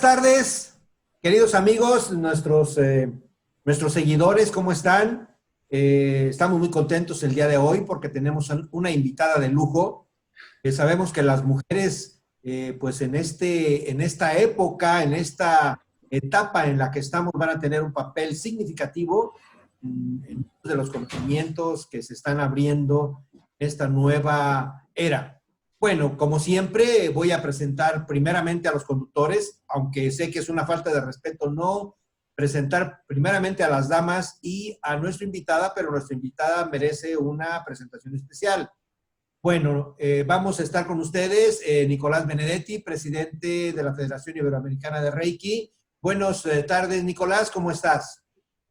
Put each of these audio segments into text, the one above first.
tardes, queridos amigos, nuestros seguidores, ¿cómo están? Estamos muy contentos el día de hoy porque tenemos una invitada de lujo. Sabemos que las mujeres, pues en esta época, en esta etapa en la que estamos, van a tener un papel significativo en muchos de los conocimientos que se están abriendo en esta nueva era. Bueno, como siempre, voy a presentar primeramente a los conductores, aunque sé que es una falta de respeto no presentar primeramente a las damas y a nuestra invitada, pero nuestra invitada merece una presentación especial. Bueno, vamos a estar con ustedes, Nicolás Benedetti, presidente de la Federación Iberoamericana de Reiki. Buenas tardes, Nicolás, ¿cómo estás?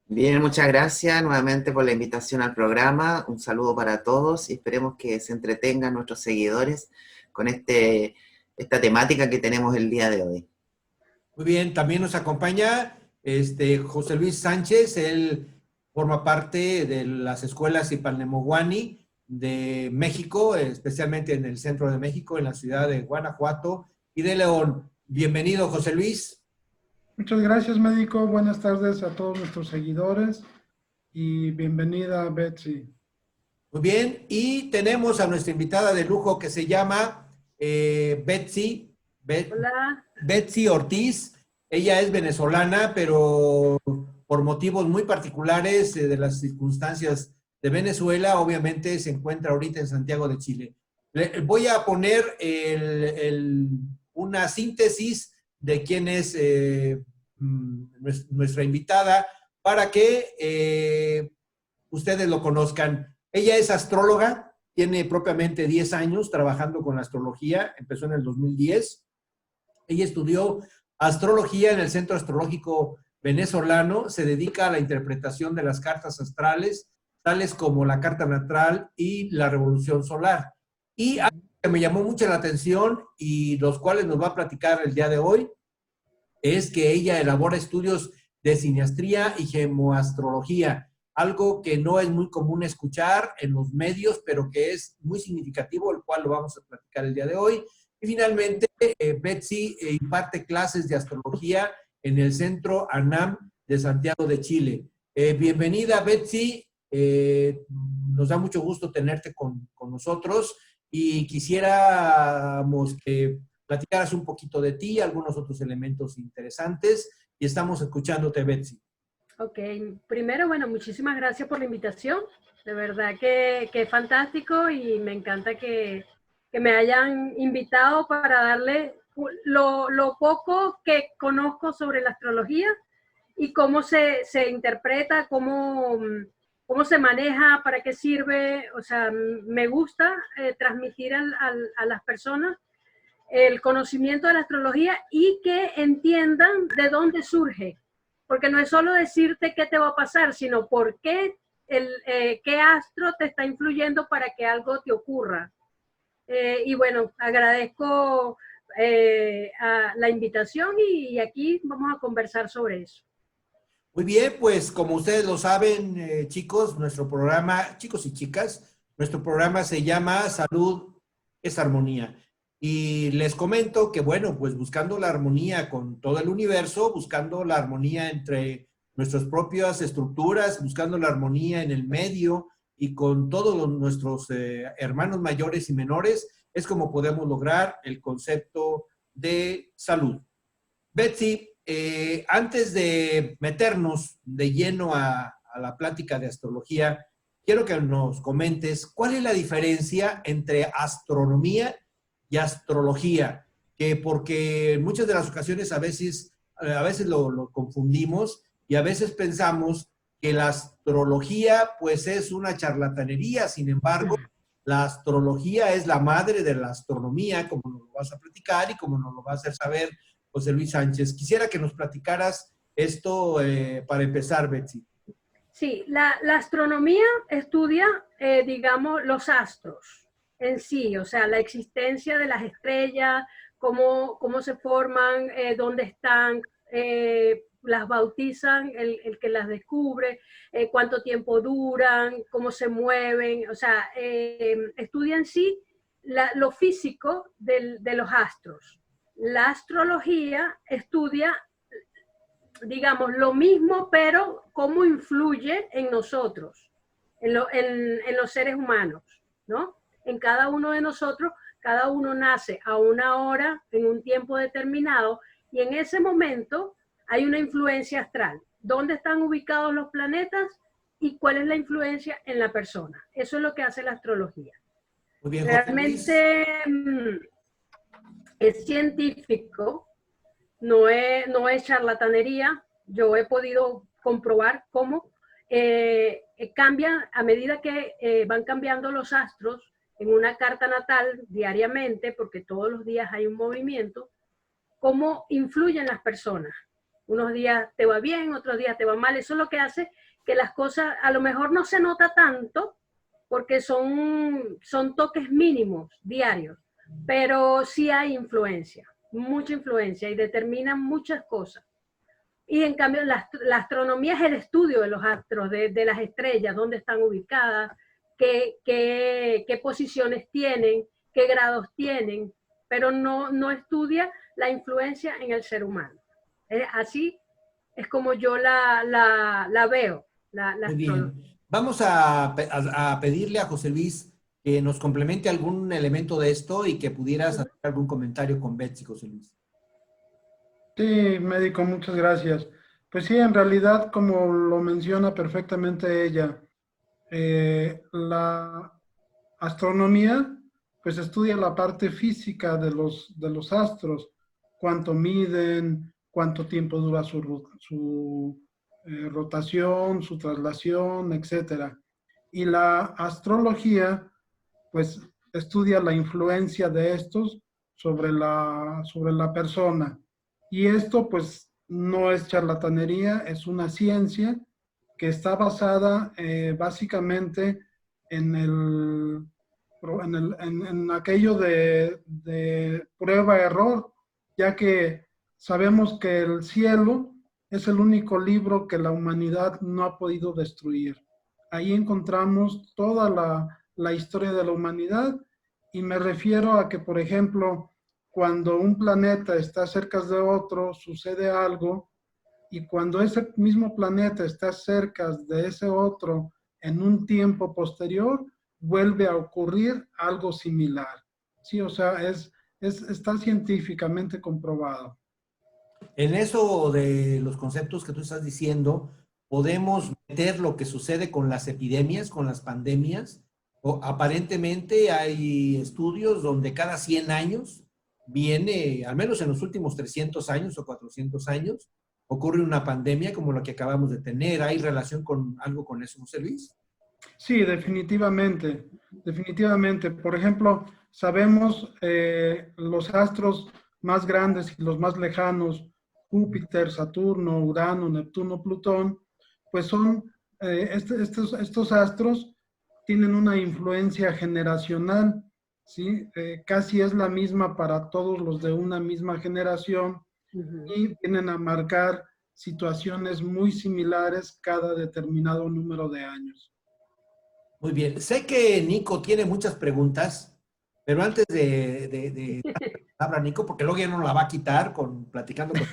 Bien, muchas gracias nuevamente por la invitación al programa. Un saludo para todos y esperemos que se entretengan nuestros seguidores con esta temática que tenemos el día de hoy. Muy bien, también nos acompaña José Luis Sánchez. Él forma parte de las escuelas Ipalnemohuani de México, especialmente en el centro de México, en la ciudad de Guanajuato y de León. Bienvenido, José Luis. Muchas gracias, médico. Buenas tardes a todos nuestros seguidores y bienvenida, Betsy. Muy bien, y tenemos a nuestra invitada de lujo que se llama Betsy. Hola. Betsy Ortiz. Ella es venezolana, pero por motivos muy particulares de las circunstancias de Venezuela, obviamente se encuentra ahorita en Santiago de Chile. Voy a poner una síntesis de quién es nuestra invitada para que ustedes lo conozcan. Ella es astróloga, tiene propiamente 10 años trabajando con la astrología, empezó en el 2010. Ella estudió astrología en el Centro Astrológico Venezolano, se dedica a la interpretación de las cartas astrales, tales como la carta natal y la revolución solar. Y algo que me llamó mucho la atención y los cuales nos va a platicar el día de hoy, es que ella elabora estudios de siniastría y gemoastrología, algo que no es muy común escuchar en los medios, pero que es muy significativo, el cual lo vamos a platicar el día de hoy. Y finalmente, Betsy imparte clases de astrología en el Centro ANAM de Santiago de Chile. Bienvenida, Betsy. Nos da mucho gusto tenerte con nosotros y quisiéramos que platicaras un poquito de ti, algunos otros elementos interesantes, y estamos escuchándote, Betsy. Ok, primero, bueno, muchísimas gracias por la invitación. De verdad que es fantástico y me encanta que me hayan invitado para darle lo poco que conozco sobre la astrología y cómo se interpreta, cómo se maneja, para qué sirve. O sea, me gusta transmitir a las personas el conocimiento de la astrología y que entiendan de dónde surge. Porque no es solo decirte qué te va a pasar, sino por qué, qué astro te está influyendo para que algo te ocurra. Y bueno, agradezco a la invitación y aquí vamos a conversar sobre eso. Muy bien, pues como ustedes lo saben, chicos, nuestro programa, chicos y chicas, nuestro programa se llama Salud es Armonía. Y les comento que, bueno, pues buscando la armonía con todo el universo, buscando la armonía entre nuestras propias estructuras, buscando la armonía en el medio y con todos nuestros hermanos mayores y menores, es como podemos lograr el concepto de salud. Betsy, antes de meternos de lleno a la plática de astrología, quiero que nos comentes cuál es la diferencia entre astronomía y astrología, que porque en muchas de las ocasiones a veces lo confundimos y a veces pensamos que la astrología pues es una charlatanería. Sin embargo, la astrología es la madre de la astronomía, como nos lo vas a platicar y como nos lo va a hacer saber José Luis Sánchez. Quisiera que nos platicaras esto para empezar, Betsy. Sí, la astronomía estudia, digamos, los astros en sí, o sea, la existencia de las estrellas, cómo se forman, dónde están, las bautizan, el que las descubre, cuánto tiempo duran, cómo se mueven, o sea, estudia en sí lo físico de los astros. la astrología estudia, digamos, lo mismo, pero cómo influye en nosotros, en los seres humanos, ¿no? En cada uno de nosotros, cada uno nace a una hora, en un tiempo determinado, y en ese momento hay una influencia astral. ¿Dónde están ubicados los planetas y cuál es la influencia en la persona? Eso es lo que hace la astrología. Muy bien, José Luis. Realmente es científico, no es charlatanería. Yo he podido comprobar cómo cambia a medida que van cambiando los astros en una carta natal diariamente, porque todos los días hay un movimiento, cómo influyen las personas. Unos días te va bien, otros días te va mal. Eso es lo que hace que las cosas a lo mejor no se nota tanto, porque son toques mínimos diarios, pero sí hay influencia, mucha influencia, y determinan muchas cosas. Y en cambio la astronomía es el estudio de los astros, de las estrellas, dónde están ubicadas, qué posiciones tienen, qué grados tienen, pero no estudia la influencia en el ser humano. Así es como yo la veo, la Muy astrología. bien. Vamos a pedirle a José Luis que nos complemente algún elemento de esto y que pudieras hacer algún comentario con Betsy, José Luis. Sí, médico, muchas gracias. Pues sí, en realidad, como lo menciona perfectamente ella, la astronomía, pues estudia la parte física de los astros, cuánto miden, cuánto tiempo dura su rotación, su traslación, etcétera. Y la astrología, pues estudia la influencia de estos sobre la persona. Y esto, pues, no es charlatanería, es una ciencia que está basada básicamente en en aquello de prueba-error, ya que sabemos que el cielo es el único libro que la humanidad no ha podido destruir. Ahí encontramos toda la historia de la humanidad, y me refiero a que, por ejemplo, cuando un planeta está cerca de otro, sucede algo, y cuando ese mismo planeta está cerca de ese otro en un tiempo posterior, vuelve a ocurrir algo similar. Sí, o sea, está científicamente comprobado. En eso de los conceptos que tú estás diciendo, podemos meter lo que sucede con las epidemias, con las pandemias. O, aparentemente hay estudios donde cada 100 años viene, al menos en los últimos 300 años o 400 años, ocurre una pandemia como la que acabamos de tener. ¿Hay relación con algo con eso, José Luis? Sí, definitivamente, definitivamente. Por ejemplo, sabemos los astros más grandes y los más lejanos, Júpiter, Saturno, Urano, Neptuno, Plutón, pues son, estos astros tienen una influencia generacional, ¿sí? Casi es la misma para todos los de una misma generación, y vienen a marcar situaciones muy similares cada determinado número de años. Muy bien. Sé que Nico tiene muchas preguntas, pero antes de dar la palabra a Nico, porque luego ya no la va a quitar platicando con...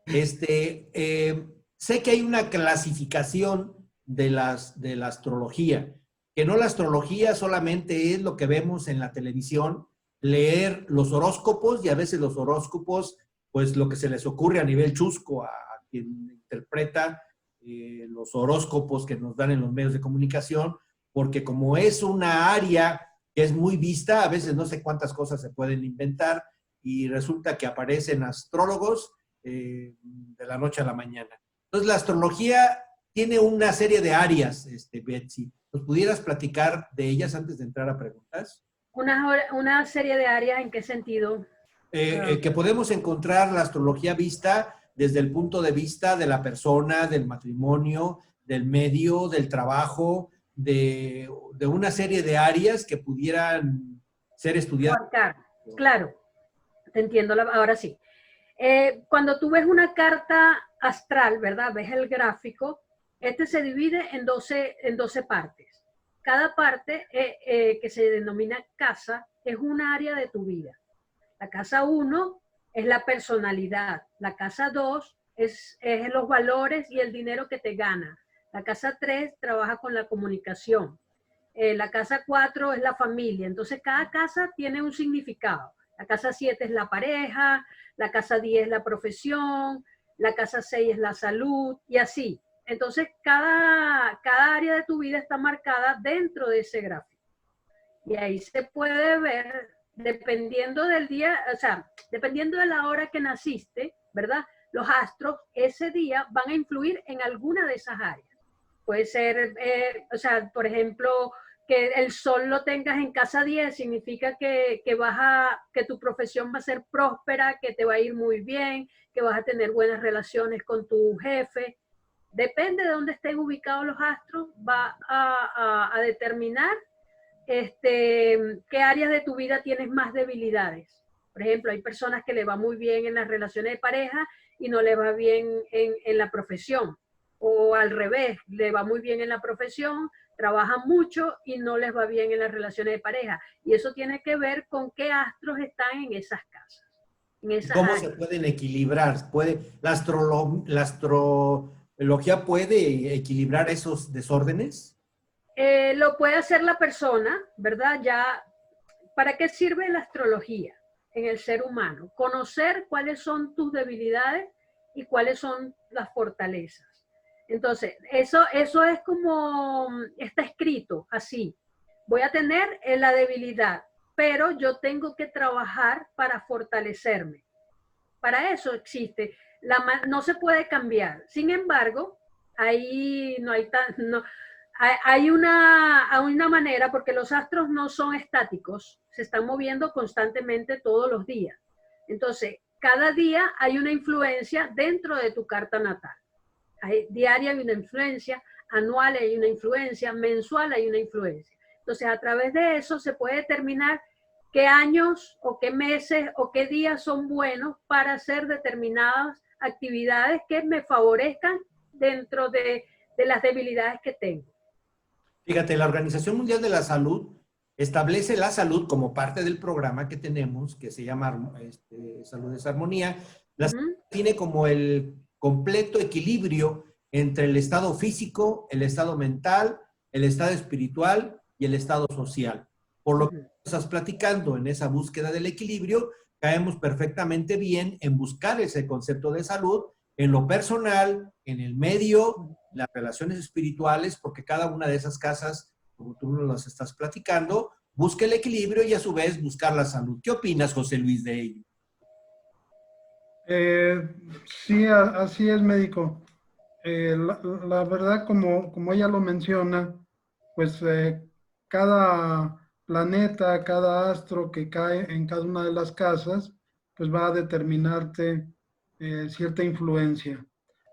sé que hay una clasificación de la astrología, que no la astrología solamente es lo que vemos en la televisión, leer los horóscopos, y a veces los horóscopos, pues lo que se les ocurre a nivel chusco a quien interpreta los horóscopos que nos dan en los medios de comunicación, porque como es una área que es muy vista, a veces no sé cuántas cosas se pueden inventar, y resulta que aparecen astrólogos de la noche a la mañana. Entonces, la astrología tiene una serie de áreas, Betsy. ¿Nos pudieras platicar de ellas antes de entrar a preguntas? Una serie de áreas, ¿en qué sentido? Que podemos encontrar la astrología vista desde el punto de vista de la persona, del matrimonio, del medio, del trabajo, de una serie de áreas que pudieran ser estudiadas. Claro, te entiendo, ahora sí. Cuando tú ves una carta astral, ¿verdad? Ves el gráfico, se divide en 12 partes. Cada parte que se denomina casa es un área de tu vida. La casa 1 es la personalidad. La casa 2 es los valores y el dinero que te gana. La casa 3 trabaja con la comunicación. La casa 4 es la familia. Entonces, cada casa tiene un significado. La casa 7 es la pareja, la casa 10 es la profesión, la casa 6 es la salud y así. Entonces, cada área de tu vida está marcada dentro de ese gráfico. Y ahí se puede ver, dependiendo del día, o sea, dependiendo de la hora que naciste, ¿verdad? Los astros ese día van a influir en alguna de esas áreas. Puede ser, o sea, por ejemplo, que el sol lo tengas en casa 10 significa que tu profesión va a ser próspera, que te va a ir muy bien, que vas a tener buenas relaciones con tu jefe. Depende de dónde estén ubicados los astros, va a determinar qué áreas de tu vida tienes más debilidades. Por ejemplo, hay personas que le va muy bien en las relaciones de pareja y no le va bien en la profesión. O al revés, le va muy bien en la profesión, trabajan mucho y no les va bien en las relaciones de pareja. Y eso tiene que ver con qué astros están en esas casas. En esas ¿Cómo áreas. se pueden equilibrar? ¿La astrología puede equilibrar esos desórdenes? Lo puede hacer la persona, ¿verdad? Ya, ¿para qué sirve la astrología en el ser humano? Conocer cuáles son tus debilidades y cuáles son las fortalezas. Entonces, eso es como, está escrito así. Voy a tener la debilidad, pero yo tengo que trabajar para fortalecerme. Para eso existe. No se puede cambiar. Sin embargo, ahí no hay hay una manera, porque los astros no son estáticos, se están moviendo constantemente todos los días. Entonces, cada día hay una influencia dentro de tu carta natal. Diaria hay una influencia, anual hay una influencia, mensual hay una influencia. Entonces, a través de eso se puede determinar qué años o qué meses o qué días son buenos para hacer determinadas actividades que me favorezcan dentro de las debilidades que tengo. Fíjate, la Organización Mundial de la Salud establece la salud como parte del programa que tenemos, que se llama Salud es Armonía. La salud tiene como el completo equilibrio entre el estado físico, el estado mental, el estado espiritual y el estado social. Por lo que estás platicando en esa búsqueda del equilibrio, caemos perfectamente bien en buscar ese concepto de salud en lo personal, en el medio, las relaciones espirituales, porque cada una de esas casas, como tú nos las estás platicando, busca el equilibrio y a su vez buscar la salud. ¿Qué opinas, José Luis, de ello? Sí, así es, médico. La verdad, como ella lo menciona, pues cada planeta, cada astro que cae en cada una de las casas, pues va a determinarte cierta influencia.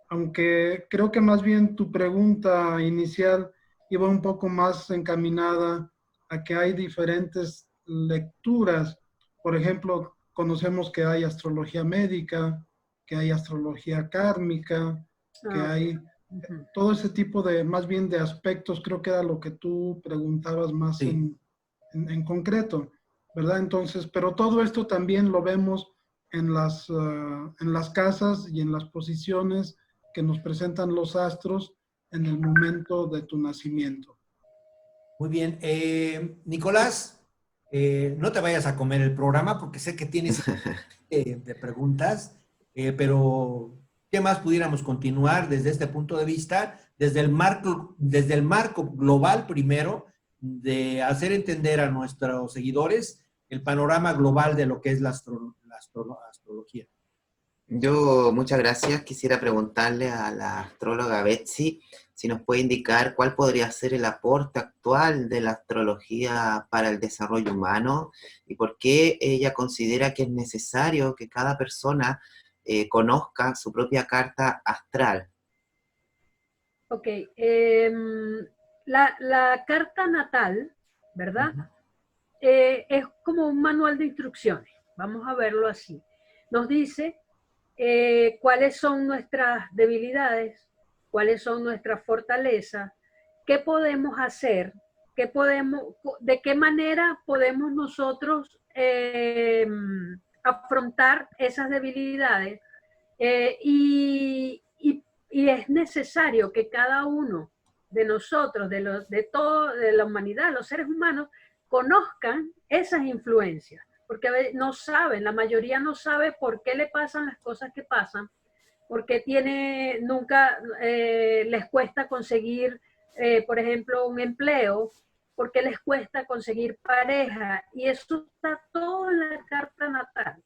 Aunque creo que más bien tu pregunta inicial iba un poco más encaminada a que hay diferentes lecturas. Por ejemplo, conocemos que hay astrología médica, que hay astrología kármica, que hay todo ese tipo de, más bien de aspectos, creo que era lo que tú preguntabas más Sí. en concreto, ¿verdad? Entonces, pero todo esto también lo vemos en las casas y en las posiciones que nos presentan los astros en el momento de tu nacimiento. Muy bien. Nicolás, no te vayas a comer el programa porque sé que tienes de preguntas, pero ¿qué más pudiéramos continuar desde este punto de vista? Desde el marco global primero, de hacer entender a nuestros seguidores el panorama global de lo que es la astrología. Yo, muchas gracias. Quisiera preguntarle a la astróloga Betsy si nos puede indicar cuál podría ser el aporte actual de la astrología para el desarrollo humano y por qué ella considera que es necesario que cada persona conozca su propia carta astral. Ok, la carta natal, ¿verdad? Es como un manual de instrucciones, vamos a verlo así. Nos dice cuáles son nuestras debilidades, cuáles son nuestras fortalezas, qué podemos hacer, de qué manera podemos nosotros afrontar esas debilidades y es necesario que cada uno de nosotros, de la humanidad, los seres humanos, conozcan esas influencias, porque a veces no saben, la mayoría no sabe por qué le pasan las cosas que pasan, porque nunca les cuesta conseguir, por ejemplo, un empleo, porque les cuesta conseguir pareja, y eso está todo en la carta natal.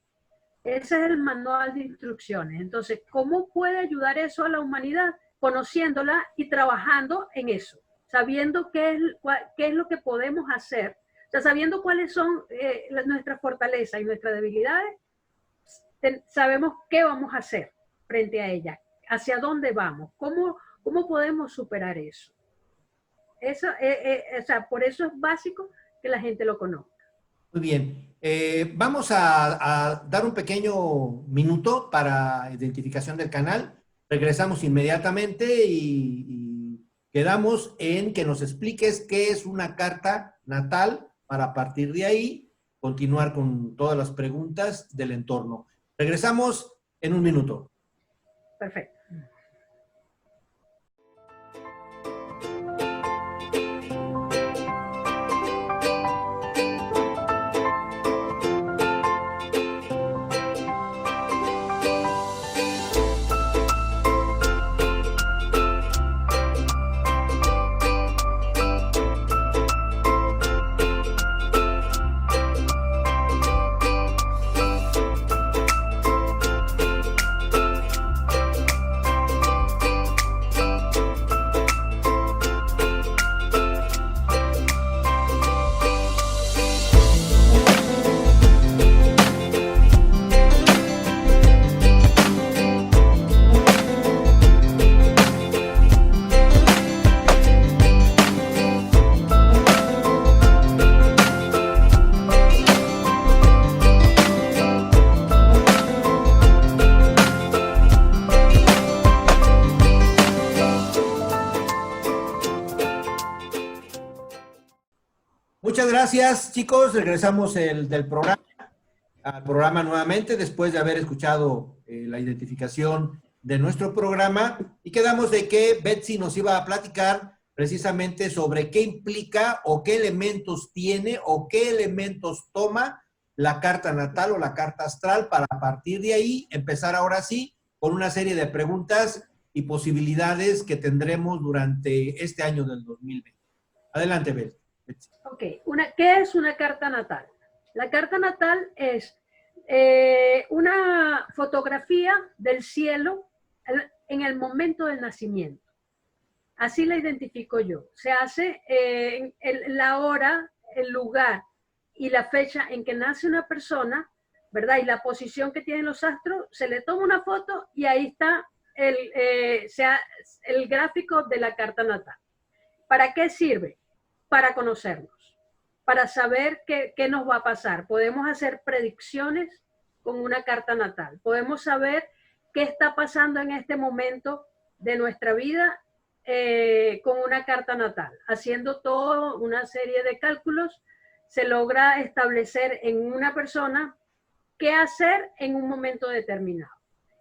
Ese es el manual de instrucciones. Entonces, ¿cómo puede ayudar eso a la humanidad? Conociéndola y trabajando en eso, sabiendo qué es lo que podemos hacer, o sea, sabiendo cuáles son nuestras fortalezas y nuestras debilidades, sabemos qué vamos a hacer frente a ellas, hacia dónde vamos, cómo podemos superar eso. O sea, por eso es básico que la gente lo conozca. Muy bien. Vamos a dar un pequeño minuto para identificación del canal. Regresamos inmediatamente y quedamos en que nos expliques qué es una carta natal para a partir de ahí continuar con todas las preguntas del entorno. Regresamos en un minuto. Perfecto. Muchas gracias, chicos. Regresamos al programa nuevamente después de haber escuchado la identificación de nuestro programa y quedamos de que Betsy nos iba a platicar precisamente sobre qué implica o qué elementos tiene o qué elementos toma la carta natal o la carta astral para a partir de ahí empezar ahora sí con una serie de preguntas y posibilidades que tendremos durante este año del 2020. Adelante, Betsy. Ok, ¿qué es una carta natal? La carta natal es una fotografía del cielo en el momento del nacimiento. Así la identifico yo. Se hace la hora, el lugar y la fecha en que nace una persona, ¿verdad? Y la posición que tienen los astros, se le toma una foto y ahí está el gráfico de la carta natal. ¿Para qué sirve? Para conocernos, para saber qué nos va a pasar. Podemos hacer predicciones con una carta natal. Podemos saber qué está pasando en este momento de nuestra vida con una carta natal. Haciendo toda una serie de cálculos, se logra establecer en una persona qué hacer en un momento determinado.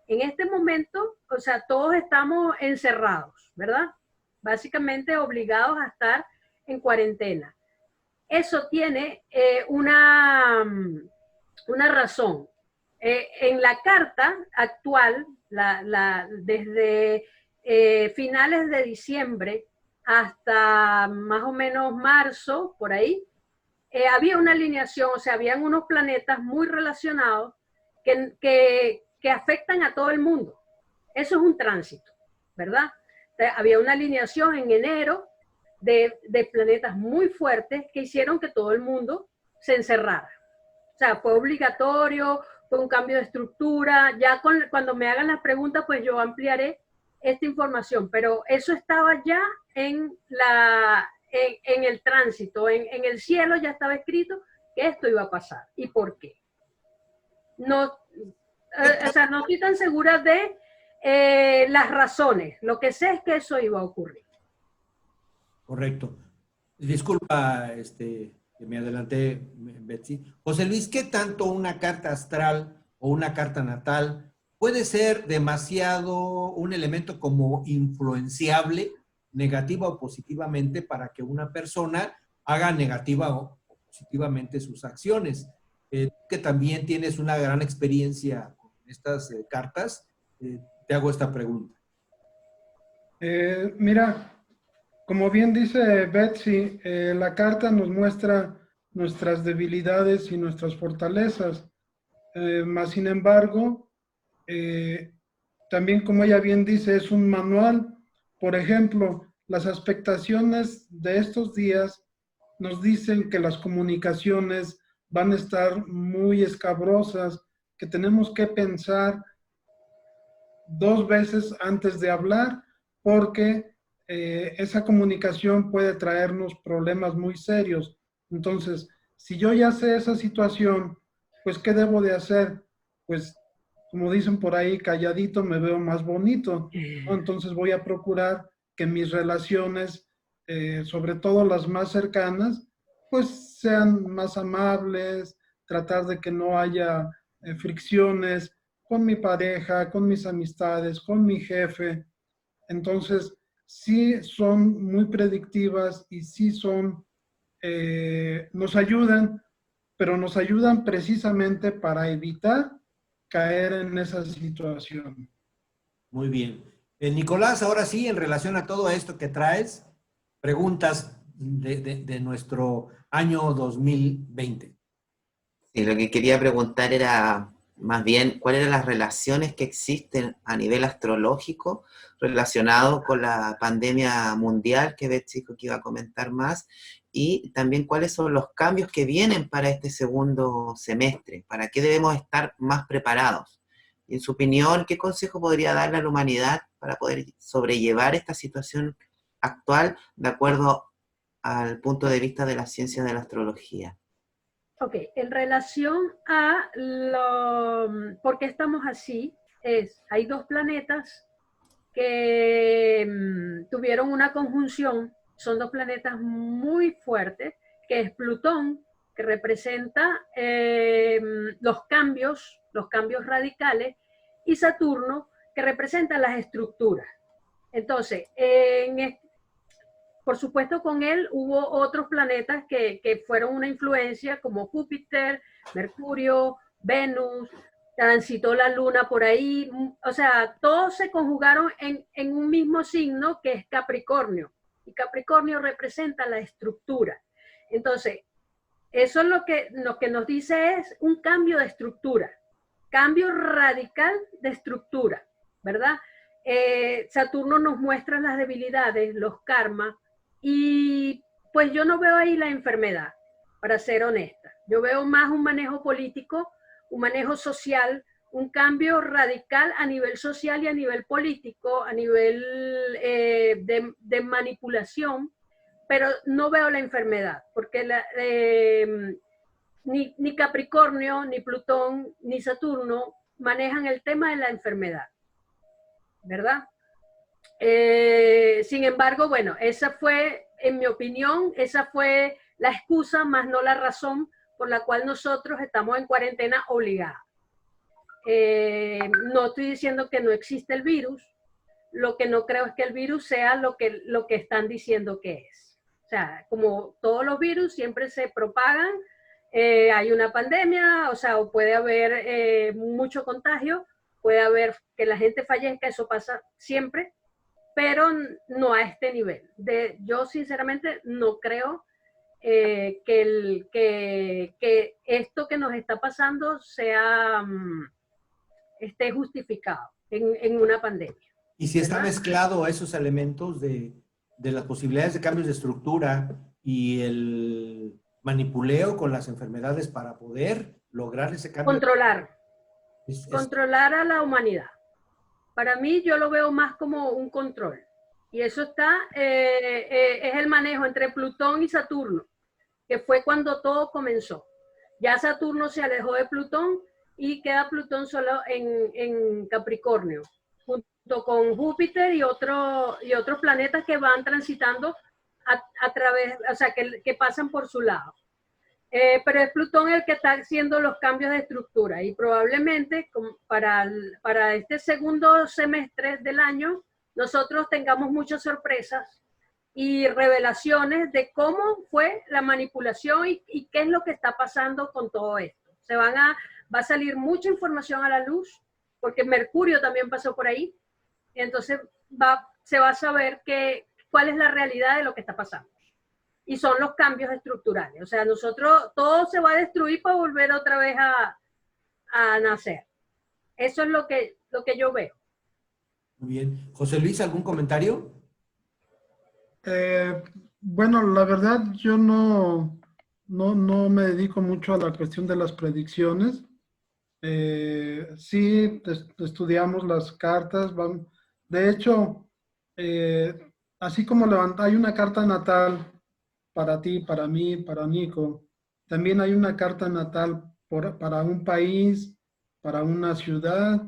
En este momento, o sea, todos estamos encerrados, ¿verdad? Básicamente obligados a estar en cuarentena. Eso tiene una razón. En la carta actual, desde finales de diciembre hasta más o menos marzo, por ahí, había una alineación, o sea, habían unos planetas muy relacionados que afectan a todo el mundo. Eso es un tránsito, ¿verdad? Había una alineación en enero de planetas muy fuertes que hicieron que todo el mundo se encerrara. O sea, fue obligatorio, fue un cambio de estructura. Ya cuando me hagan las preguntas, pues yo ampliaré esta información, pero eso estaba ya en el tránsito, en el cielo ya estaba escrito que esto iba a pasar. ¿Y por qué? No, o sea, no estoy tan segura de las razones. Lo que sé es que eso iba a ocurrir. Correcto. Disculpa, que me adelanté, Betsy. José Luis, ¿qué tanto una carta astral o una carta natal puede ser demasiado un elemento como influenciable, negativa o positivamente, para que una persona haga negativa o positivamente sus acciones? Que también tienes una gran experiencia con estas cartas, te hago esta pregunta. Mira, como bien dice Betsy, la carta nos muestra nuestras debilidades y nuestras fortalezas. Más sin embargo, también como ella bien dice, es un manual. Por ejemplo, las expectaciones de estos días nos dicen que las comunicaciones van a estar muy escabrosas, que tenemos que pensar 2 veces antes de hablar, porque esa comunicación puede traernos problemas muy serios. Entonces, si yo ya sé esa situación, pues, ¿qué debo de hacer? Pues, como dicen por ahí, calladito me veo más bonito, ¿no? Entonces voy a procurar que mis relaciones, sobre todo las más cercanas, pues sean más amables, tratar de que no haya fricciones con mi pareja, con mis amistades, con mi jefe. Entonces, sí son muy predictivas y sí son, nos ayudan, pero nos ayudan precisamente para evitar caer en esa situación. Muy bien. Nicolás, ahora sí, en relación a todo esto que traes, preguntas de nuestro año 2020. Y lo que quería preguntar era más bien cuáles eran las relaciones que existen a nivel astrológico relacionado con la pandemia mundial, que Betsy que iba a comentar más, y también cuáles son los cambios que vienen para este segundo semestre, para qué debemos estar más preparados. Y en su opinión, ¿qué consejo podría darle a la humanidad para poder sobrellevar esta situación actual de acuerdo al punto de vista de la ciencia de la astrología? Ok, en relación a por qué estamos así, hay 2 planetas que tuvieron una conjunción, son 2 planetas muy fuertes, que es Plutón, que representa los cambios radicales, y Saturno, que representa las estructuras. Entonces, por supuesto, con él hubo otros planetas que fueron una influencia, como Júpiter, Mercurio, Venus, transitó la Luna por ahí. O sea, todos se conjugaron en un mismo signo, que es Capricornio. Y Capricornio representa la estructura. Entonces, eso es lo que nos dice es un cambio de estructura, cambio radical de estructura, ¿verdad? Saturno nos muestra las debilidades, los karmas, y pues yo no veo ahí la enfermedad, para ser honesta. Yo veo más un manejo político, un manejo social, un cambio radical a nivel social y a nivel político, a nivel de manipulación, pero no veo la enfermedad, porque ni Capricornio, ni Plutón, ni Saturno manejan el tema de la enfermedad, ¿verdad? Sin embargo, bueno, esa fue, en mi opinión, esa fue la excusa, más no la razón por la cual nosotros estamos en cuarentena obligada. No estoy diciendo que no existe el virus, lo que no creo es que el virus sea lo que están diciendo que es. O sea, como todos los virus siempre se propagan, hay una pandemia, o sea, o puede haber mucho contagio, puede haber que la gente fallezca, eso pasa siempre, pero no a este nivel. Yo sinceramente no creo que esto que nos está pasando esté justificado en una pandemia. Y si está mezclado esos elementos de las posibilidades de cambios de estructura y el manipuleo con las enfermedades para poder lograr ese cambio. Controlar a la humanidad. Para mí yo lo veo más como un control. Y eso es el manejo entre Plutón y Saturno, que fue cuando todo comenzó. Ya Saturno se alejó de Plutón y queda Plutón solo en Capricornio, junto con Júpiter y otros planetas que van transitando a través, o sea, que pasan por su lado. pero es Plutón el que está haciendo los cambios de estructura y probablemente para este segundo semestre del año nosotros tengamos muchas sorpresas y revelaciones de cómo fue la manipulación y qué es lo que está pasando con todo esto. Va a salir mucha información a la luz, porque Mercurio también pasó por ahí, entonces se va a saber cuál es la realidad de lo que está pasando. Y son los cambios estructurales. O sea, todo se va a destruir para volver otra vez a nacer. Eso es lo que yo veo. Muy bien. José Luis, ¿algún comentario? Bueno, la verdad yo no me dedico mucho a la cuestión de las predicciones. Sí, estudiamos las cartas. De hecho, así como hay una carta natal para ti, para mí, para Nico, también hay una carta natal para un país, para una ciudad,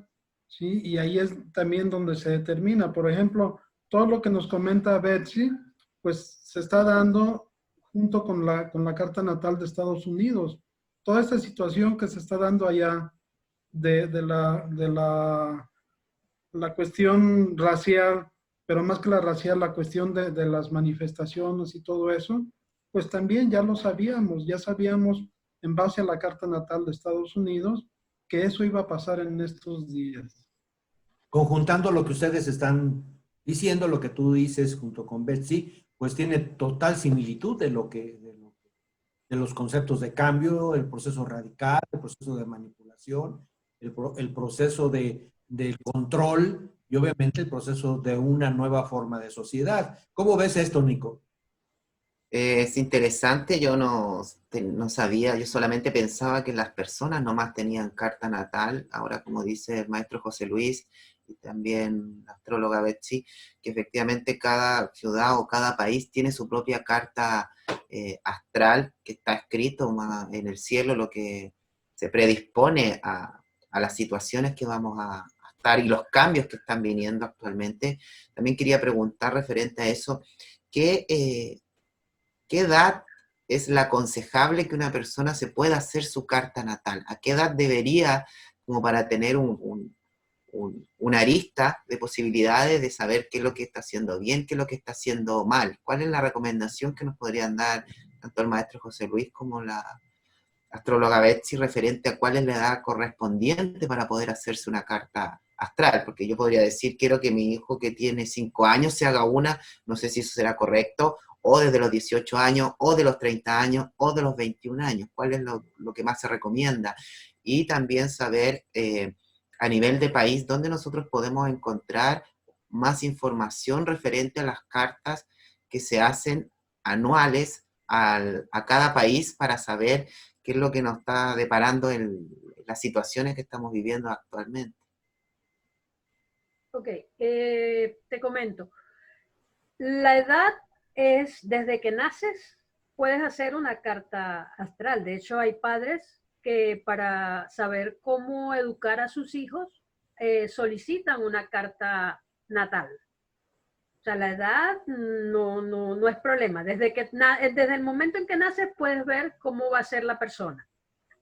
¿sí? Y ahí es también donde se determina. Por ejemplo, todo lo que nos comenta Betsy, pues se está dando junto con la carta natal de Estados Unidos. Toda esta situación que se está dando allá de la cuestión racial, pero más que la racial, la cuestión de las manifestaciones y todo eso, pues también ya sabíamos en base a la carta natal de Estados Unidos que eso iba a pasar en estos días. Conjuntando lo que ustedes están diciendo, lo que tú dices junto con Betsy, pues tiene total similitud de los conceptos de cambio, el proceso radical, el proceso de manipulación, el proceso del control y obviamente el proceso de una nueva forma de sociedad. ¿Cómo ves esto, Nico? Es interesante, yo no sabía, yo solamente pensaba que las personas nomás tenían carta natal, ahora como dice el maestro José Luis y también la astróloga Betsy, que efectivamente cada ciudad o cada país tiene su propia carta astral, que está escrito en el cielo, lo que se predispone a las situaciones que vamos a estar y los cambios que están viniendo actualmente. También quería preguntar referente a eso, ¿qué edad es la aconsejable que una persona se pueda hacer su carta natal? ¿A qué edad debería, como para tener una arista de posibilidades de saber qué es lo que está haciendo bien, qué es lo que está haciendo mal? ¿Cuál es la recomendación que nos podrían dar tanto el maestro José Luis como la astróloga Betsy referente a cuál es la edad correspondiente para poder hacerse una carta astral? Porque yo podría decir, quiero que mi hijo que tiene 5 años se haga una, no sé si eso será correcto, o desde los 18 años, o de los 30 años, o de los 21 años. ¿Cuál es lo que más se recomienda? Y también saber a nivel de país dónde nosotros podemos encontrar más información referente a las cartas que se hacen anuales a cada país para saber qué es lo que nos está deparando en las situaciones que estamos viviendo actualmente. Ok, te comento. La edad es desde que naces, puedes hacer una carta astral. De hecho, hay padres que para saber cómo educar a sus hijos solicitan una carta natal. O sea, la edad no es problema. Desde el momento en que naces puedes ver cómo va a ser la persona.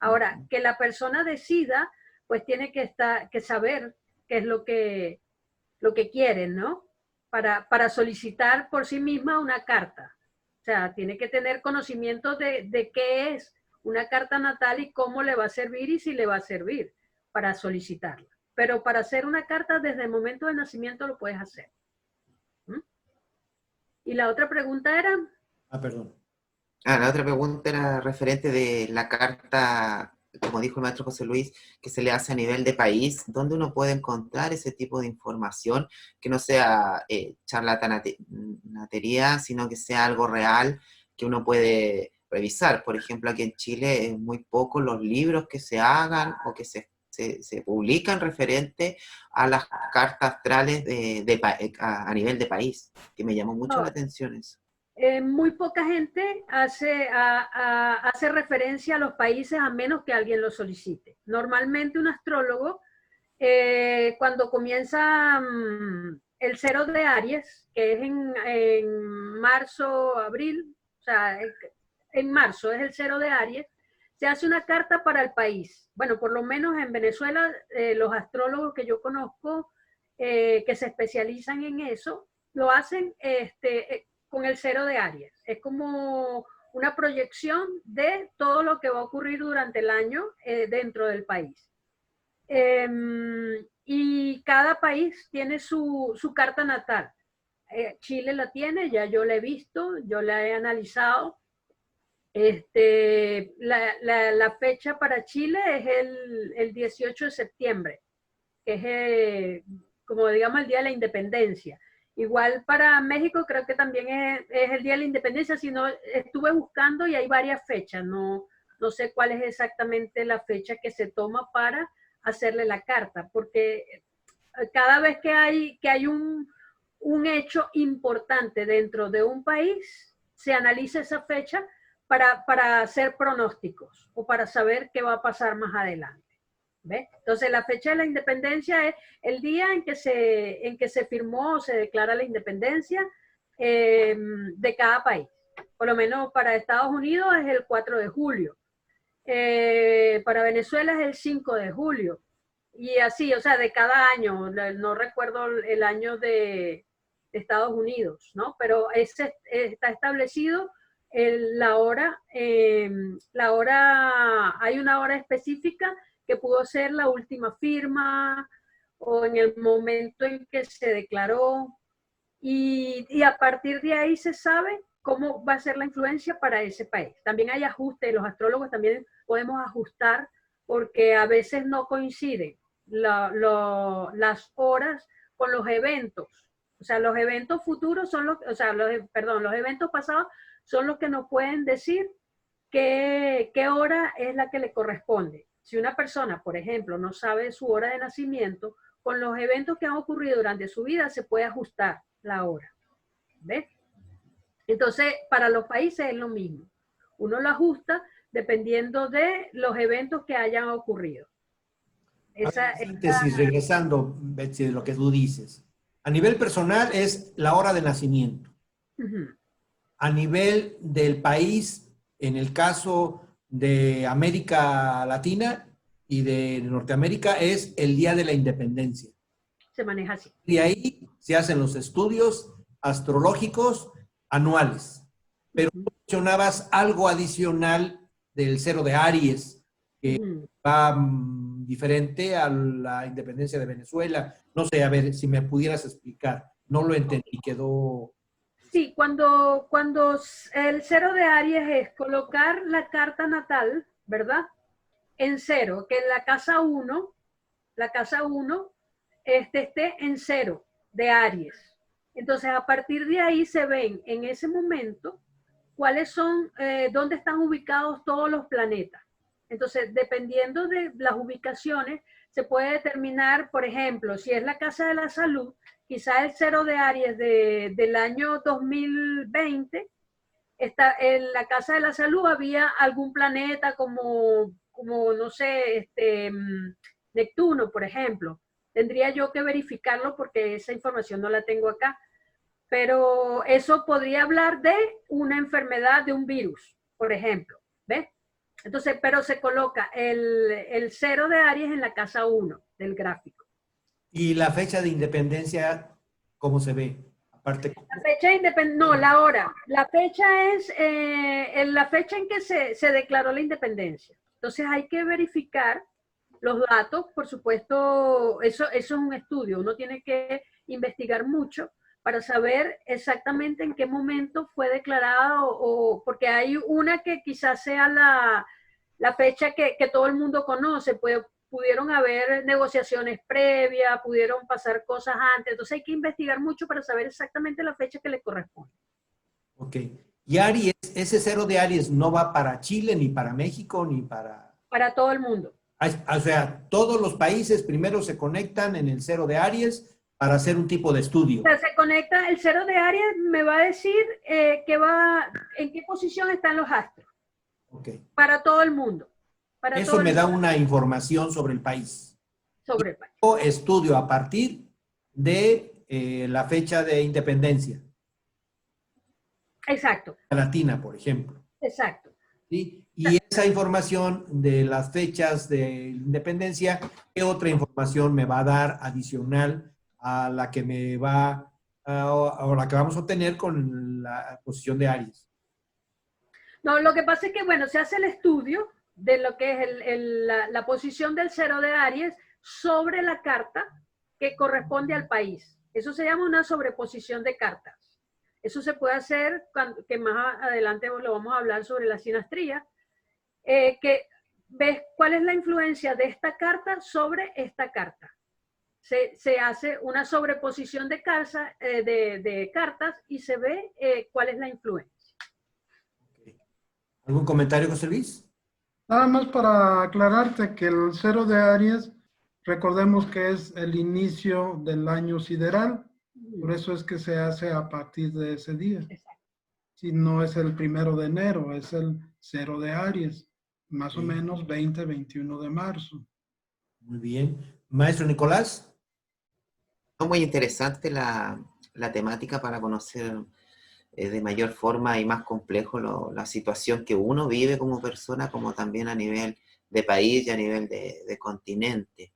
Ahora, que la persona decida, pues tiene que saber qué es lo que quieren, ¿no? Para solicitar por sí misma una carta. O sea, tiene que tener conocimiento de qué es una carta natal y cómo le va a servir y si le va a servir para solicitarla. Pero para hacer una carta desde el momento de nacimiento lo puedes hacer. Y la otra pregunta era... Perdón. La otra pregunta era referente de la carta, como dijo el maestro José Luis, que se le hace a nivel de país. ¿Dónde uno puede encontrar ese tipo de información que no sea charlatanería, sino que sea algo real que uno puede revisar? Por ejemplo, aquí en Chile es muy poco los libros que se hagan o que se publican referente a las cartas astrales a nivel de país, que me llamó mucho la atención eso. Muy poca gente hace referencia a los países a menos que alguien lo solicite. Normalmente un astrólogo, cuando comienza el cero de Aries, que es en marzo, abril, o sea, en marzo es el cero de Aries, se hace una carta para el país. Bueno, por lo menos en Venezuela, los astrólogos que yo conozco que se especializan en eso, lo hacen con el cero de Aries. Es como una proyección de todo lo que va a ocurrir durante el año dentro del país. Y cada país tiene su carta natal. Chile la tiene, ya yo la he visto, yo la he analizado. La fecha para Chile es el 18 de septiembre, que es como digamos el Día de la Independencia. Igual para México creo que también es el Día de la Independencia, sino estuve buscando y hay varias fechas, no sé cuál es exactamente la fecha que se toma para hacerle la carta, porque cada vez que hay un hecho importante dentro de un país, se analiza esa fecha para hacer pronósticos o para saber qué va a pasar más adelante. ¿Ves? Entonces la fecha de la independencia es el día en que se firmó o se declara la independencia de cada país. Por lo menos para Estados Unidos es el 4 de julio. Para Venezuela es el 5 de julio. Y así, o sea, de cada año, no recuerdo el año de Estados Unidos, ¿no? Pero está establecido la hora, hay una hora específica que pudo ser la última firma o en el momento en que se declaró, y a partir de ahí se sabe cómo va a ser la influencia para ese país. También hay ajustes, los astrólogos también podemos ajustar porque a veces no coinciden las horas con los eventos. O sea, los eventos futuros son los eventos pasados son los que nos pueden decir qué hora es la que le corresponde. Si una persona, por ejemplo, no sabe su hora de nacimiento, con los eventos que han ocurrido durante su vida se puede ajustar la hora. ¿Ves? Entonces, para los países es lo mismo. Uno lo ajusta dependiendo de los eventos que hayan ocurrido. Síntesis, regresando, Betsy, de lo que tú dices. A nivel personal es la hora de nacimiento. A nivel del país, en el caso de América Latina y de Norteamérica, es el Día de la Independencia. Se maneja así. Y ahí se hacen los estudios astrológicos anuales. Pero mencionabas algo adicional del cero de Aries, que va diferente a la independencia de Venezuela. No sé, a ver si me pudieras explicar. No lo entendí, quedó... Sí, cuando el cero de Aries es colocar la carta natal, ¿verdad? En cero, que la casa 1 esté en cero de Aries. Entonces, a partir de ahí se ven en ese momento cuáles son, dónde están ubicados todos los planetas. Entonces, dependiendo de las ubicaciones, se puede determinar, por ejemplo, si es la casa de la salud, quizá el cero de Aries del año 2020, en la casa de la salud había algún planeta como no sé, Neptuno, por ejemplo. Tendría yo que verificarlo porque esa información no la tengo acá. Pero eso podría hablar de una enfermedad, de un virus, por ejemplo. ¿Ves? Entonces, pero se coloca el cero de Aries en la casa 1 del gráfico. ¿Y la fecha de independencia, cómo se ve? Aparte, la fecha de independencia, no, la hora. La fecha es la fecha en que se declaró la independencia. Entonces hay que verificar los datos, por supuesto, eso es un estudio, uno tiene que investigar mucho para saber exactamente en qué momento fue declarado, porque hay una que quizás sea la fecha que todo el mundo conoce, pudieron haber negociaciones previas, pudieron pasar cosas antes, entonces hay que investigar mucho para saber exactamente la fecha que le corresponde. Ok. ¿Y Aries, ese cero de Aries no va para Chile, ni para México, ni para...? Para todo el mundo. O sea, todos los países primero se conectan en el cero de Aries para hacer un tipo de estudio. O sea, se conecta, el cero de Aries me va a decir en qué posición están los astros. Okay. Para todo el mundo. Eso me da una información sobre el país. Sobre el país. Yo estudio a partir de la fecha de independencia. Exacto. Latina, por ejemplo. Exacto. ¿sí? Y esa información de las fechas de independencia, ¿qué otra información me va a dar adicional a la que me va, o la que vamos a obtener con la posición de Aries? No, lo que pasa es que, bueno, se hace el estudio de lo que es la posición del cero de Aries sobre la carta que corresponde al país. Eso se llama una sobreposición de cartas. Eso se puede hacer, que más adelante lo vamos a hablar sobre la sinastría, que ves cuál es la influencia de esta carta sobre esta carta. Se hace una sobreposición de cartas y se ve cuál es la influencia. Okay. ¿Algún comentario, José Luis? Nada más para aclararte que el cero de Aries, recordemos que es el inicio del año sideral, por eso es que se hace a partir de ese día. Si no es el 1 de enero, es el cero de Aries, más o menos 20-21 de marzo. Muy bien. Maestro Nicolás. Muy interesante la temática para conocer de mayor forma y más complejo la situación que uno vive como persona, como también a nivel de país y a nivel de continente.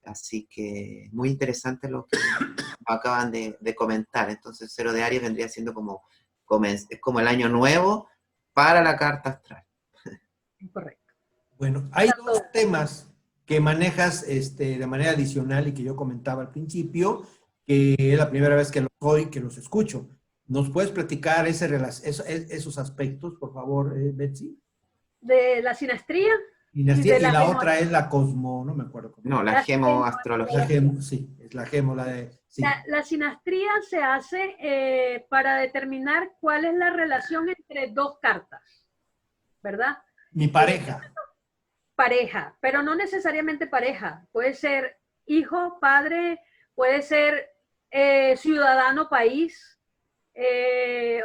Así que muy interesante lo que acaban de comentar. Entonces, cero de Aries vendría siendo como el año nuevo para la carta astral. Correcto. Bueno, hay dos temas que manejas de manera adicional y que yo comentaba al principio, que es la primera vez que los escucho. ¿Nos puedes platicar esos aspectos, por favor, Betsy? De la sinastría. Y la otra es la cosmo, no me acuerdo cómo. No, la gemoastrología. Sí, es la gemo, sí. La sinastría se hace para determinar cuál es la relación entre dos cartas, ¿verdad? Mi pareja. Pareja, pero no necesariamente pareja. Puede ser hijo, padre, puede ser ciudadano, país.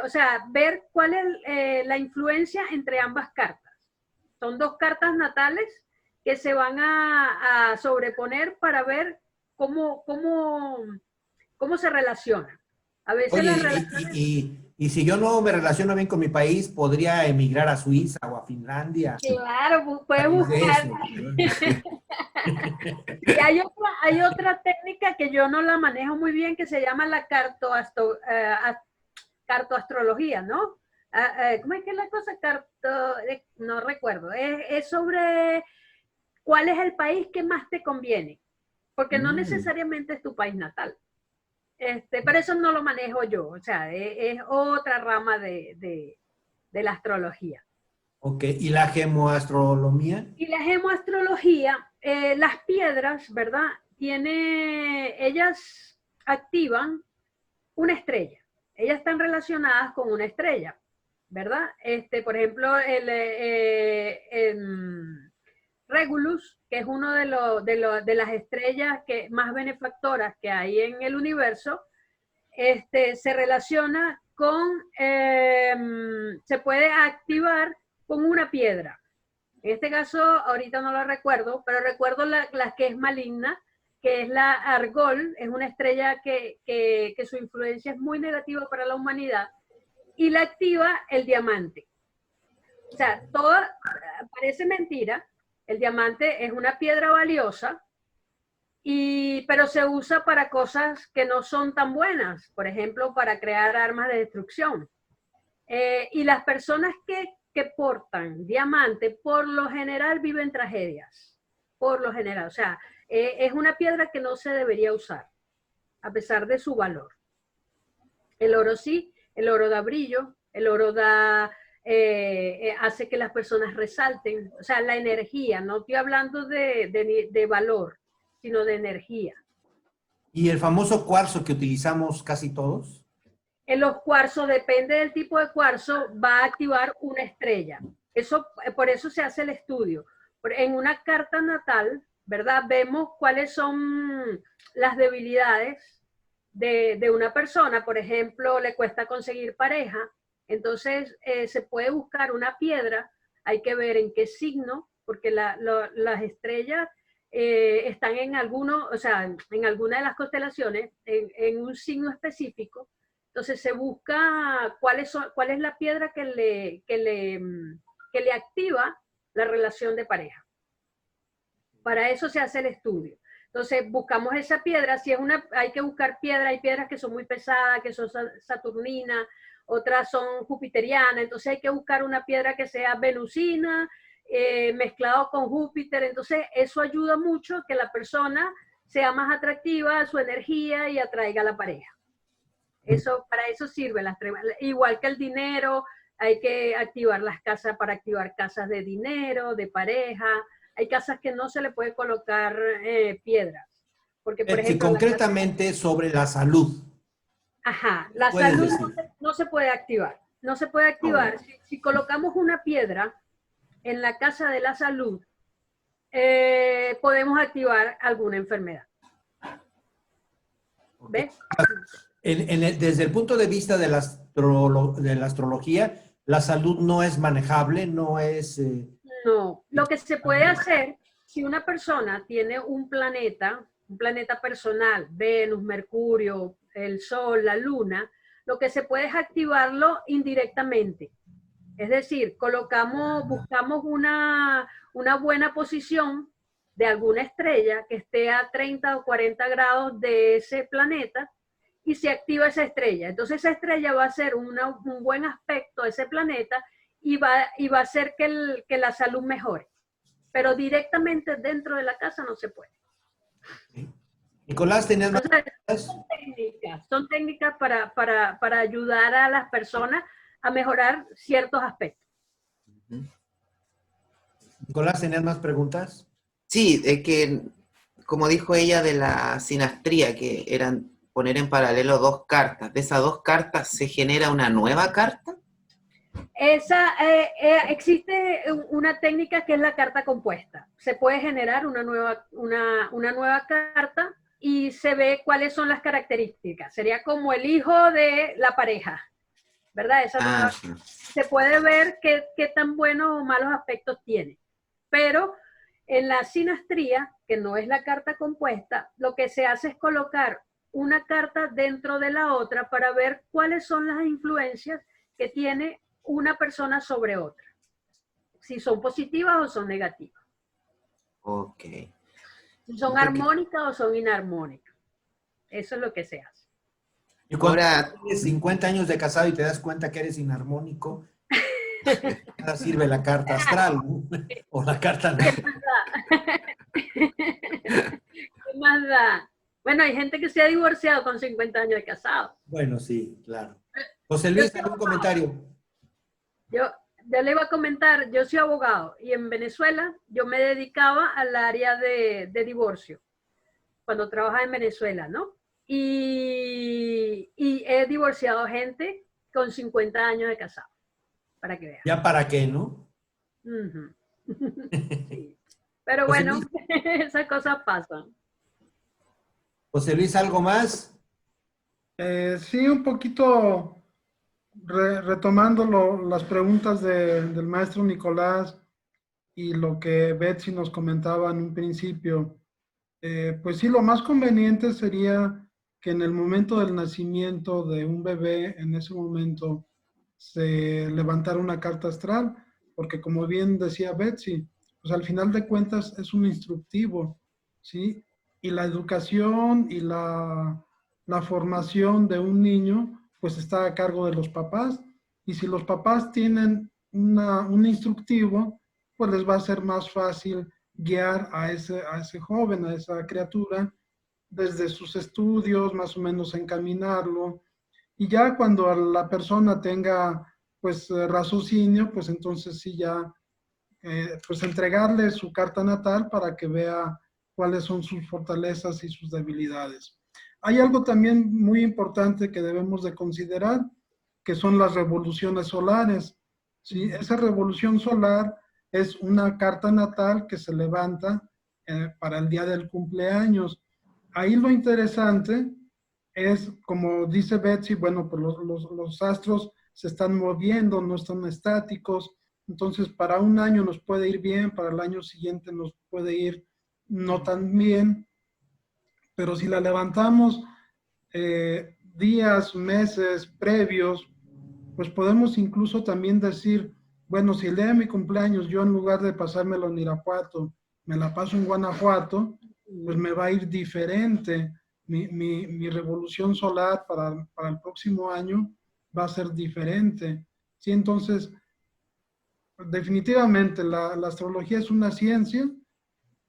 O sea, ver cuál es la influencia entre ambas cartas. Son dos cartas natales que se van a sobreponer para ver cómo se relacionan. A veces Oye, las relaciones... y si yo no me relaciono bien con mi país, ¿podría emigrar a Suiza o a Finlandia? Claro, puedes buscar. Y hay otra técnica que yo no la manejo muy bien, que se llama la cartoastrología, ¿no? ¿Cómo es que es la cosa? No recuerdo. Es sobre cuál es el país que más te conviene, porque no necesariamente es tu país natal. Pero eso no lo manejo yo, o sea, es otra rama de la astrología. Ok, ¿y la gemoastrología? Y la gemoastrología, las piedras, ¿verdad? Ellas activan una estrella. Ellas están relacionadas con una estrella, ¿verdad? Por ejemplo, el Regulus, que es uno de las estrellas más benefactoras que hay en el universo, se relaciona se puede activar con una piedra. En este caso, ahorita no lo recuerdo, pero recuerdo la que es maligna, que es la Argol, es una estrella que su influencia es muy negativa para la humanidad, y la activa el diamante. O sea, parece mentira, el diamante es una piedra valiosa, pero se usa para cosas que no son tan buenas, por ejemplo, para crear armas de destrucción. Y las personas que portan diamante, por lo general viven tragedias, por lo general. O sea, es una piedra que no se debería usar, a pesar de su valor. El oro sí, el oro da brillo, el oro hace que las personas resalten, o sea, la energía, no estoy hablando de valor, sino de energía. ¿Y el famoso cuarzo que utilizamos casi todos? En los cuarzos, depende del tipo de cuarzo, va a activar una estrella. Por eso se hace el estudio. En una carta natal, ¿verdad? Vemos cuáles son las debilidades de una persona. Por ejemplo, le cuesta conseguir pareja. Entonces, se puede buscar una piedra. Hay que ver en qué signo, porque las estrellas están en alguna de las constelaciones, en un signo específico. Entonces se busca cuál es la piedra que le que le activa la relación de pareja. Para eso se hace el estudio. Entonces buscamos esa piedra, si es hay que buscar piedra, hay piedras que son muy pesadas, que son saturninas, otras son jupiterianas, entonces hay que buscar una piedra que sea venusina, mezclado con Júpiter, entonces eso ayuda mucho a que la persona sea más atractiva, su energía y atraiga a la pareja. Para eso sirve igual que el dinero, hay que activar las casas para activar casas de dinero, de pareja. Hay casas que no se le puede colocar piedras. Porque, por ejemplo, concretamente sobre la salud. Ajá, la salud no se puede activar. No se puede activar. Si colocamos una piedra en la casa de la salud, podemos activar alguna enfermedad. ¿Ves? Desde el punto de vista de la astrología, la salud no es manejable, no es... No, lo que se puede hacer, si una persona tiene un planeta personal, Venus, Mercurio, el Sol, la Luna, lo que se puede es activarlo indirectamente. Es decir, buscamos una buena posición de alguna estrella que esté a 30 o 40 grados de ese planeta y se activa esa estrella. Entonces esa estrella va a hacer un buen aspecto a ese planeta y va a hacer que la salud mejore. Pero directamente dentro de la casa no se puede. Nicolás, ¿tenías más preguntas? Son técnicas para ayudar a las personas a mejorar ciertos aspectos. Nicolás, ¿tenías más preguntas? Sí, es que, como dijo ella de la sinastría, que eran poner en paralelo dos cartas, de esas dos cartas se genera una nueva carta. Existe una técnica que es la carta compuesta. Se puede generar una nueva carta y se ve cuáles son las características. Sería como el hijo de la pareja, ¿verdad? Se puede ver qué tan buenos o malos aspectos tiene. Pero en la sinastría, que no es la carta compuesta, lo que se hace es colocar una carta dentro de la otra para ver cuáles son las influencias que tiene una persona sobre otra. Si son positivas o son negativas. Ok. Si son armónicas o son inarmónicas. Eso es lo que se hace. Y cuando tienes 50 años de casado y te das cuenta que eres inarmónico, nada sirve la carta astral, ¿no? O la carta... ¿Qué más da? Bueno, hay gente que se ha divorciado con 50 años de casado. Bueno, sí, claro. José Luis, ¿algún comentario? Yo le iba a comentar, yo soy abogado y en Venezuela yo me dedicaba al área de divorcio, cuando trabajaba en Venezuela, ¿no? Y he divorciado gente con 50 años de casado, para que vean. ¿Ya para qué, no? Sí. Pero bueno, esas cosas pasan. José Luis, ¿algo más? Sí, un poquito retomando las preguntas del maestro Nicolás y lo que Betsy nos comentaba en un principio. Pues sí, lo más conveniente sería que en el momento del nacimiento de un bebé, en ese momento, se levantara una carta astral, porque como bien decía Betsy, pues al final de cuentas es un instructivo, ¿sí? Y la educación y la formación de un niño, pues está a cargo de los papás, y si los papás tienen un instructivo, pues les va a ser más fácil guiar a ese joven, a esa criatura, desde sus estudios, más o menos encaminarlo, y ya cuando la persona tenga, pues, raciocinio, pues entonces sí ya, pues entregarle su carta natal para que vea cuáles son sus fortalezas y sus debilidades. Hay algo también muy importante que debemos de considerar, que son las revoluciones solares, ¿sí? Esa revolución solar es una carta natal que se levanta para el día del cumpleaños. Ahí lo interesante es, como dice Betsy, bueno, pues los astros se están moviendo, no están estáticos, entonces para un año nos puede ir bien, para el año siguiente nos puede ir no tan bien, pero si la levantamos días, meses previos, pues podemos incluso también decir, bueno, si el día de mi cumpleaños yo en lugar de pasármelo en Irapuato, me la paso en Guanajuato, pues me va a ir diferente. Mi revolución solar para el próximo año va a ser diferente. Sí, entonces, definitivamente la astrología es una ciencia.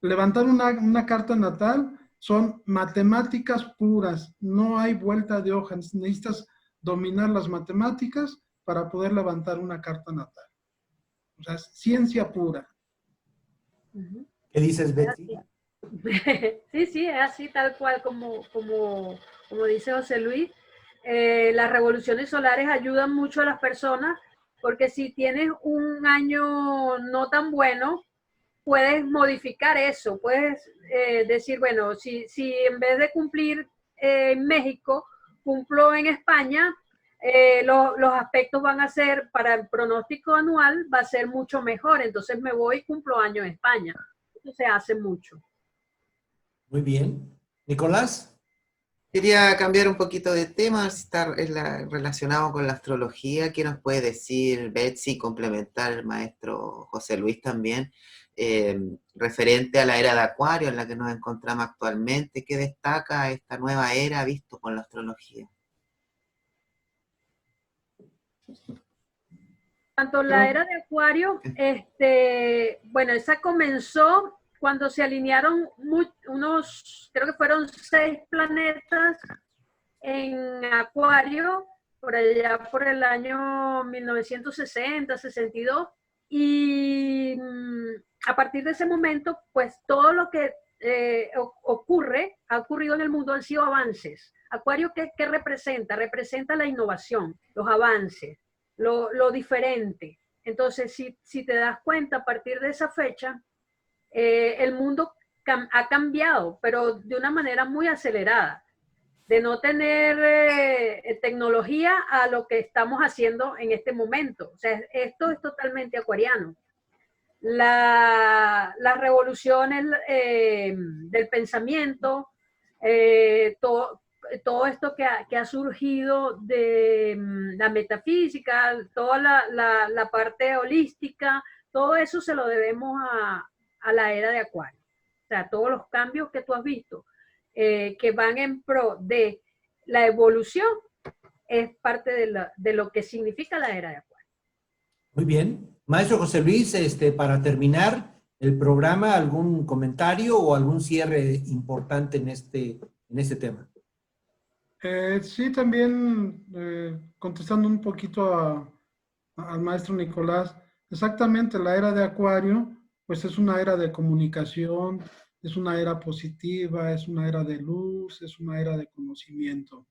Levantar una carta natal son matemáticas puras, no hay vuelta de hoja, necesitas dominar las matemáticas para poder levantar una carta natal. O sea, es ciencia pura. ¿Qué dices, Betsy? Sí, sí, es así tal cual como dice José Luis. Las revoluciones solares ayudan mucho a las personas porque si tienes un año no tan bueno, puedes modificar eso, puedes decir, bueno, si en vez de cumplir en México, cumplo en España, los aspectos van a ser, para el pronóstico anual, va a ser mucho mejor, entonces me voy y cumplo año en España. Eso se hace mucho. Muy bien. Nicolás. Quería cambiar un poquito de tema, si está relacionado con la astrología. ¿Qué nos puede decir Betsy, complementar el maestro José Luis también, referente a la era de Acuario en la que nos encontramos actualmente? ¿Qué destaca esta nueva era visto con la astrología? Tanto la era de Acuario, bueno, esa comenzó cuando se alinearon creo que fueron 6 planetas en Acuario, por allá por el año 1960, 62, y a partir de ese momento, pues todo lo que ha ocurrido en el mundo han sido avances. Acuario, ¿qué representa? Representa la innovación, los avances, lo diferente. Entonces, si te das cuenta, a partir de esa fecha, el mundo ha cambiado, pero de una manera muy acelerada, de no tener tecnología a lo que estamos haciendo en este momento. O sea, esto es totalmente acuariano. Las revoluciones del pensamiento, todo esto que ha surgido de la metafísica, toda la parte holística, todo eso se lo debemos a la era de Acuario. O sea, todos los cambios que tú has visto que van en pro de la evolución es parte de lo que significa la era de Acuario. Muy bien. Maestro José Luis, para terminar el programa, ¿algún comentario o algún cierre importante en este tema? Sí, también contestando un poquito al maestro Nicolás, exactamente la era de Acuario, pues es una era de comunicación, es una era positiva, es una era de luz, es una era de conocimiento,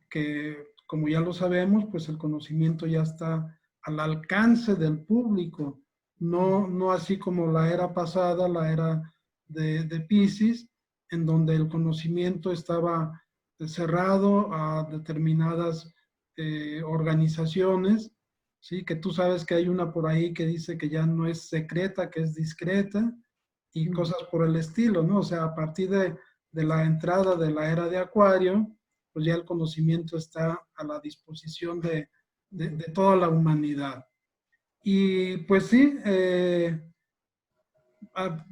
que como ya lo sabemos, pues el conocimiento ya está al alcance del público, no así como la era pasada, la era de Piscis, en donde el conocimiento estaba cerrado a determinadas organizaciones, ¿sí? Que tú sabes que hay una por ahí que dice que ya no es secreta, que es discreta, y cosas por el estilo, ¿no? O sea, a partir de la entrada de la era de Acuario, pues ya el conocimiento está a la disposición de toda la humanidad. Y pues sí,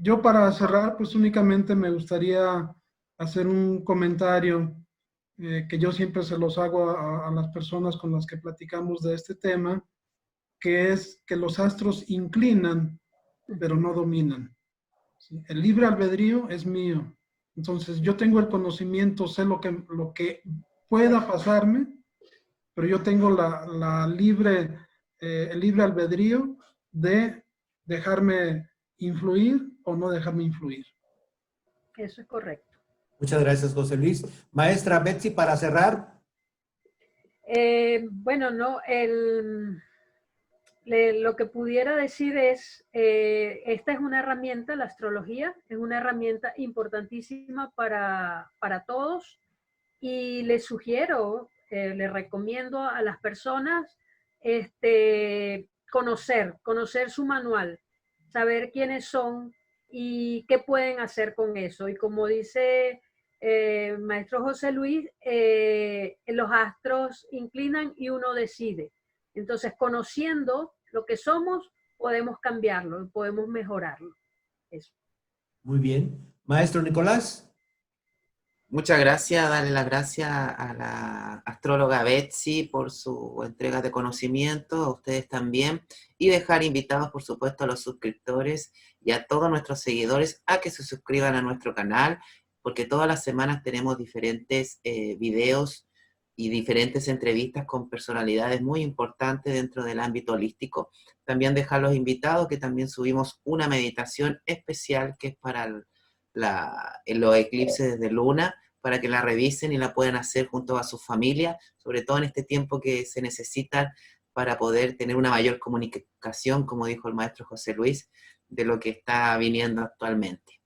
yo para cerrar, pues únicamente me gustaría hacer un comentario que yo siempre se los hago a las personas con las que platicamos de este tema, que es que los astros inclinan, pero no dominan. ¿Sí? El libre albedrío es mío. Entonces yo tengo el conocimiento, sé lo que pueda pasarme, pero yo tengo el libre albedrío de dejarme influir o no dejarme influir. Eso es correcto. Muchas gracias, José Luis. Maestra Betsy, para cerrar. Bueno, no, lo que pudiera decir es, esta es una herramienta, la astrología, es una herramienta importantísima para todos y les sugiero, les recomiendo a las personas conocer su manual, saber quiénes son y qué pueden hacer con eso. Y como dice maestro José Luis, los astros inclinan y uno decide. Entonces, conociendo lo que somos, podemos cambiarlo, podemos mejorarlo. Eso. Muy bien. Maestro Nicolás. Muchas gracias, darle las gracias a la astróloga Betsy por su entrega de conocimiento, a ustedes también, y dejar invitados, por supuesto, a los suscriptores y a todos nuestros seguidores a que se suscriban a nuestro canal, porque todas las semanas tenemos diferentes videos y diferentes entrevistas con personalidades muy importantes dentro del ámbito holístico. También dejar los invitados que también subimos una meditación especial que es para los eclipses de luna, para que la revisen y la puedan hacer junto a sus familias, sobre todo en este tiempo que se necesita para poder tener una mayor comunicación, como dijo el maestro José Luis, de lo que está viniendo actualmente.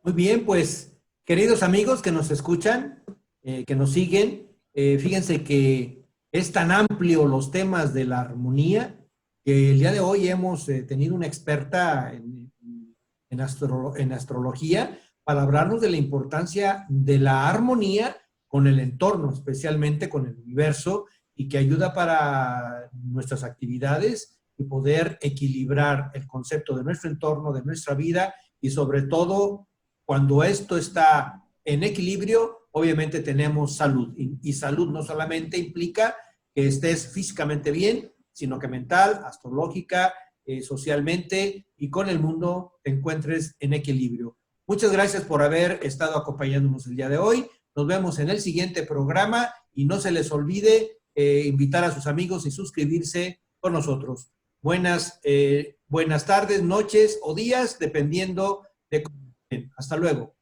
Muy bien, pues, queridos amigos que nos escuchan, que nos siguen, fíjense que es tan amplio los temas de la armonía que el día de hoy hemos tenido una experta en astrología para hablarnos de la importancia de la armonía con el entorno, especialmente con el universo, y que ayuda para nuestras actividades y poder equilibrar el concepto de nuestro entorno, de nuestra vida, y sobre todo, cuando esto está en equilibrio, obviamente tenemos salud. Y salud no solamente implica que estés físicamente bien, sino que mental, astrológica, socialmente y con el mundo te encuentres en equilibrio. Muchas gracias por haber estado acompañándonos el día de hoy. Nos vemos en el siguiente programa y no se les olvide invitar a sus amigos y suscribirse con nosotros. Buenas tardes, noches o días, dependiendo de cómo estén. Hasta luego.